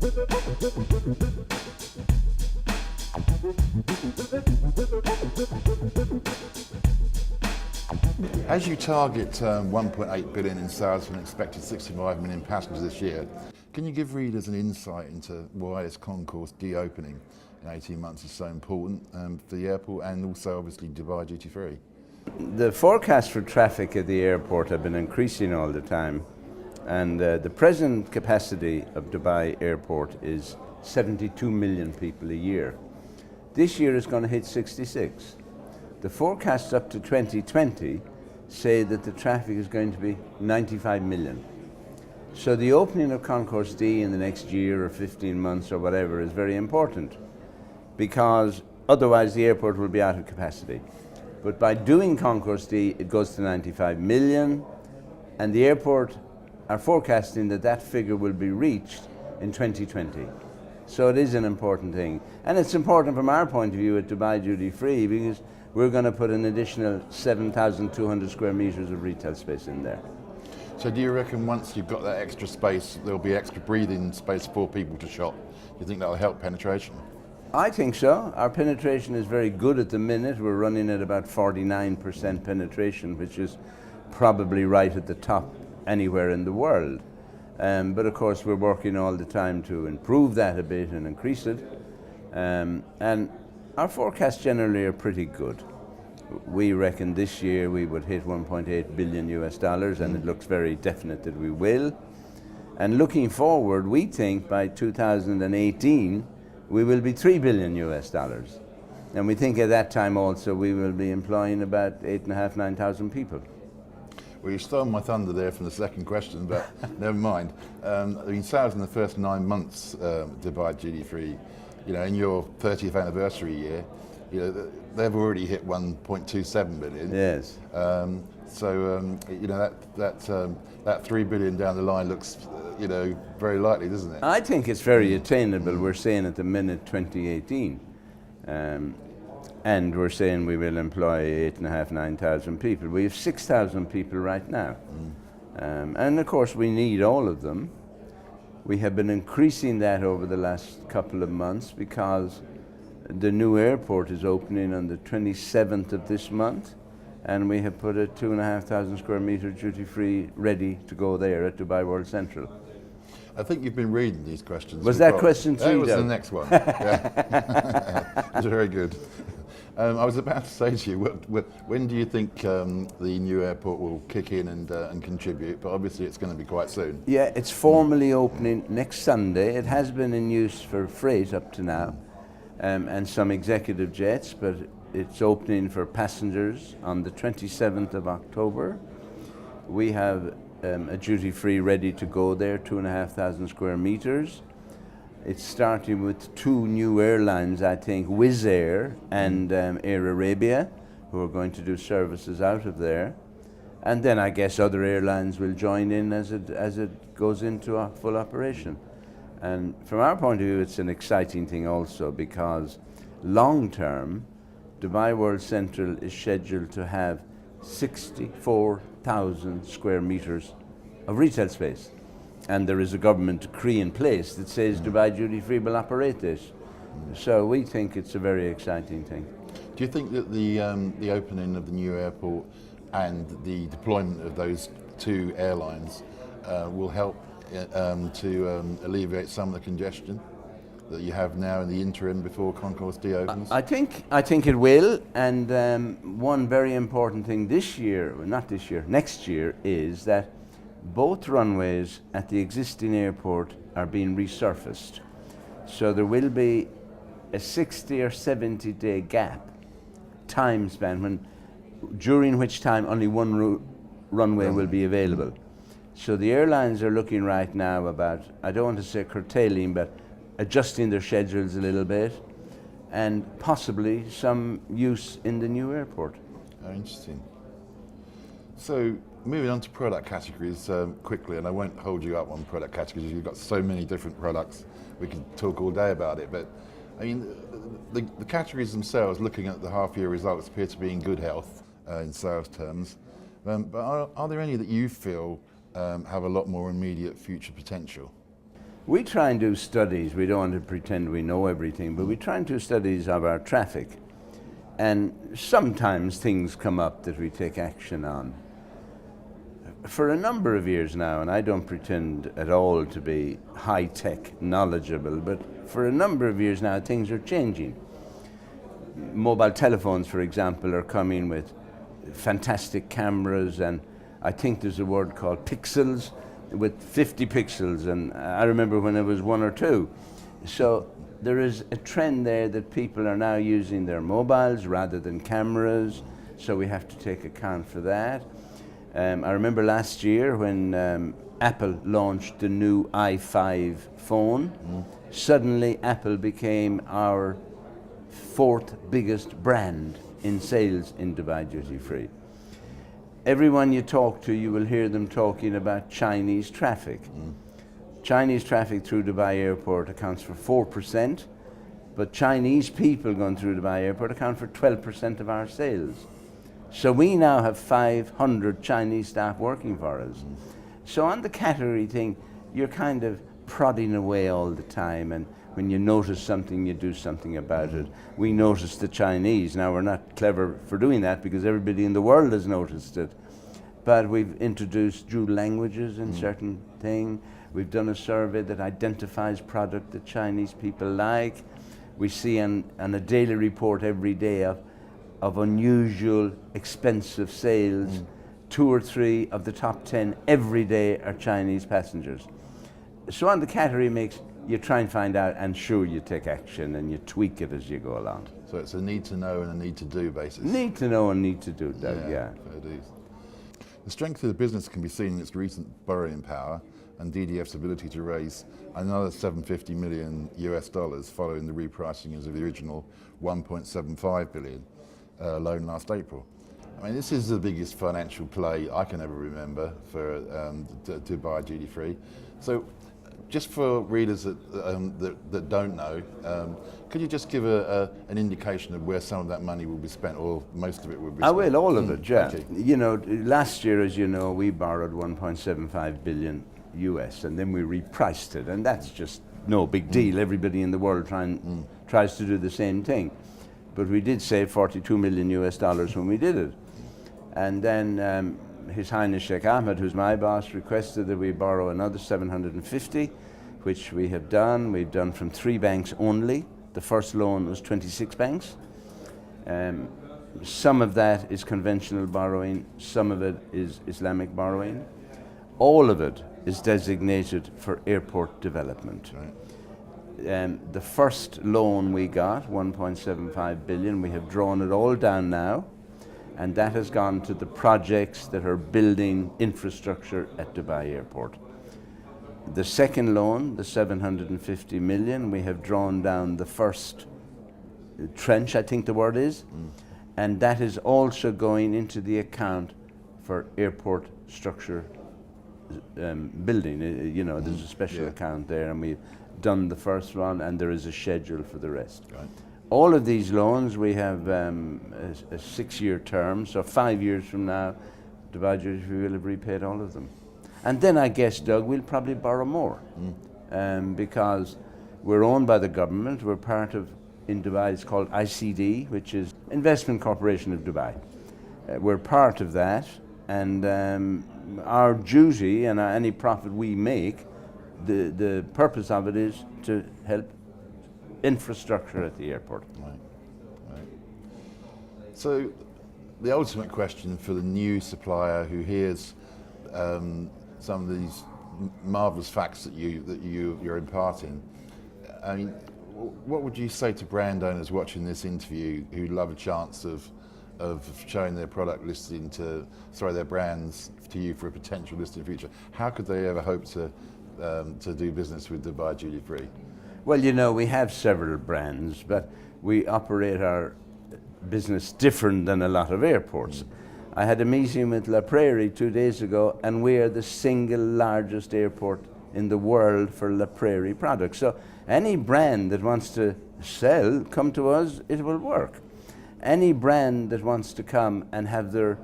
As you target 1.8 billion in sales for an expected 65 million passengers this year, can you give readers an insight into why this concourse D opening in 18 months is so important for the airport and also obviously Dubai duty free? The forecasts for traffic at the airport have been increasing all the time, and the present capacity of Dubai airport is 72 million people a year. This year is going to hit 66. The forecasts up to 2020 say that the traffic is going to be 95 million. So the opening of Concourse D in the next year or 15 months or whatever is very important, because otherwise the airport will be out of capacity. But by doing Concourse D, it goes to 95 million, and the airport are forecasting that that figure will be reached in 2020. So it is an important thing. And it's important from our point of view at Dubai Duty Free, because we're going to put an additional 7,200 square meters of retail space in there. So do you reckon once you've got that extra space, there'll be extra breathing space for people to shop? Do you think that'll help penetration? I think so. Our penetration is very good at the minute. We're running at about 49% penetration, which is probably right at the top anywhere in the world. But of course we're working all the time to improve that a bit and increase it. And our forecasts generally are pretty good. We reckon this year we would hit 1.8 billion US dollars, and it looks very definite that we will. And looking forward, we think by 2018 we will be 3 billion US dollars. And we think at that time also we will be employing about 8,500, 9,000 people. Well, you stole my thunder there from the second question, but never mind. I mean, sales in the first 9 months, Dubai Duty Free, you know, in your 30th anniversary year, you know, they've already hit 1.27 billion. Yes. You know, that 3 billion down the line looks, you know, very likely, doesn't it? I think it's very attainable. We're saying at the minute 2018. And we're saying we will employ 8,500, 9,000 people. We have 6,000 people right now. And of course we need all of them. We have been increasing that over the last couple of months because the new airport is opening on the 27th of this month, and we have put a 2,500 square meter duty free ready to go there at Dubai World Central. I think you've been reading these questions. Was that question three? That was the next one. Yeah. It was very good. I was about to say to you, when do you think the new airport will kick in and contribute? But obviously it's going to be quite soon. Yeah, it's formally opening next Sunday. It has been in use for freight up to now, and some executive jets, but it's opening for passengers on the 27th of October. We have a duty free ready to go there, 2,500 square meters. It's starting with 2 new airlines, I think, Wizz Air and Air Arabia, who are going to do services out of there. And then I guess other airlines will join in as it goes into a full operation. And from our point of view, it's an exciting thing also, because long term, Dubai World Central is scheduled to have 64,000 square meters of retail space. And there is a government decree in place that says Dubai Duty Free will operate this. So we think it's a very exciting thing. Do you think that the opening of the new airport and the deployment of those 2 airlines will help to alleviate some of the congestion that you have now in the interim before Concourse D opens? I think it will, and one very important thing this year, well, not this year, next year, is that both runways at the existing airport are being resurfaced. So there will be a 60 or 70 day gap, time span, during which time only one runway will be available. So the airlines are looking right now about, I don't want to say curtailing, but adjusting their schedules a little bit, and possibly some use in the new airport. Oh, interesting. So moving on to product categories quickly, and I won't hold you up on product categories, you've got so many different products, we could talk all day about it, but I mean, the categories themselves, looking at the half-year results, appear to be in good health in sales terms, but are there any that you feel have a lot more immediate future potential? We try and do studies. We don't want to pretend we know everything, but we try and do studies of our traffic. And sometimes things come up that we take action on. For a number of years now, and I don't pretend at all to be high-tech knowledgeable, but for a number of years now, things are changing. Mobile telephones, for example, are coming with fantastic cameras, and I think there's a word called pixels, with 50 pixels, and I remember when it was 1 or 2. So there is a trend there that people are now using their mobiles rather than cameras, so we have to take account for that. I remember last year when Apple launched the new i5 phone, suddenly Apple became our 4th biggest brand in sales in Dubai Duty Free. Everyone you talk to, you will hear them talking about Chinese traffic. Chinese traffic through Dubai Airport accounts for 4%, but Chinese people going through Dubai Airport account for 12% of our sales. So we now have 500 Chinese staff working for us. So on the category thing, you're kind of prodding away all the time, and when you notice something, you do something about it. We noticed the Chinese. Now, we're not clever for doing that because everybody in the world has noticed it. But we've introduced dual languages in certain things. We've done a survey that identifies product that Chinese people like. We see on a daily report every day of unusual, expensive sales. 2 or 3 of the top 10 every day are Chinese passengers. So on the category mix, you try and find out, and sure, you take action and you tweak it as you go along. So it's a need to know and a need to do basis. Need to know and need to do, Doug, yeah. Fair dues. The strength of the business can be seen in its recent borrowing power and DDF's ability to raise another $750 million following the repricing of the original $1.75 billion loan last April. I mean, this is the biggest financial play I can ever remember for Dubai Duty Free. So, just for readers that don't know, could you just give an indication of where some of that money will be spent, or most of it will be spent? I will, all of it, yeah. Okay. You know, last year, as you know, we borrowed 1.75 billion US, and then we repriced it, and that's just no big deal. Everybody in the world tries to do the same thing. But we did save $42 million when we did it. And then His Highness Sheikh Ahmed, who's my boss, requested that we borrow another 750, which we have done. We've done from 3 banks only. The first loan was 26 banks. Some of that is conventional borrowing, some of it is Islamic borrowing. All of it is designated for airport development. Right. The first loan we got, 1.75 billion, we have drawn it all down now, and that has gone to the projects that are building infrastructure at Dubai Airport. The second loan, the 750 million, we have drawn down the first trench, I think the word is, and that is also going into the account for airport structure building. You know, there's a special account there, and we've done the first one, and there is a schedule for the rest. Right. All of these loans, we have a 6-year term, so 5 years from now, Dubai Duty Free will have repaid all of them. And then I guess, Doug, we'll probably borrow more, because we're owned by the government. We're part of, in Dubai, it's called ICD, which is Investment Corporation of Dubai. We're part of that, and our duty and any profit we make, the purpose of it is to help infrastructure at the airport. Right. Right. So the ultimate question for the new supplier who hears some of these marvelous facts that you're imparting, I mean, what would you say to brand owners watching this interview who love a chance of showing their product listing to throw their brands to you for a potential listing in the future? How could they ever hope to do business with Dubai Duty Free? Well, you know, we have several brands, but we operate our business different than a lot of airports. I had a meeting with La Prairie 2 days ago, and we are the single largest airport in the world for La Prairie products. So any brand that wants to sell, come to us, it will work. Any brand that wants to come and have their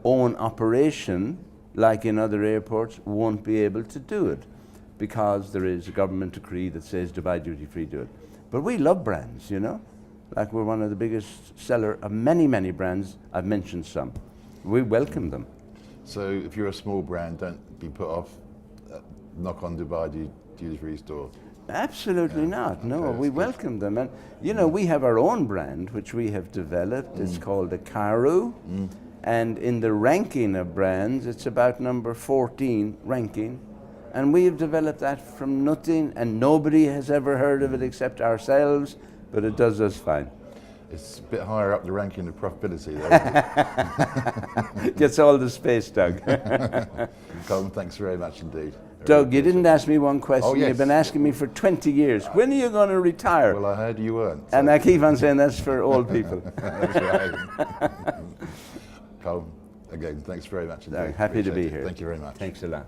own operation, like in other airports, won't be able to do it. because there is a government decree that says Dubai duty free do it. But we love brands, you know. Like we're one of the biggest seller of many, many brands. I've mentioned some. We welcome them. So if you're a small brand, don't be put off. Knock on Dubai duty free store. Absolutely not. No, Okay, we that's good. welcome them. And you know, we have our own brand which we have developed. It's called the Karu. And in the ranking of brands, it's about number 14 ranking. And we have developed that from nothing, and nobody has ever heard of it except ourselves, but it does us fine. It's a bit higher up the ranking of profitability though, isn't it? Gets all the space, Doug. Colm, thanks very much indeed. Doug, you didn't ask me one question. Oh, yes. You've been asking me for 20 years. When are you going to retire? Well, I heard you weren't. So. And I keep on saying that's for old people. That's right. Colm, again, thanks very much indeed. Doug, happy to be Appreciate it. here. Thank you very much. Thanks a lot.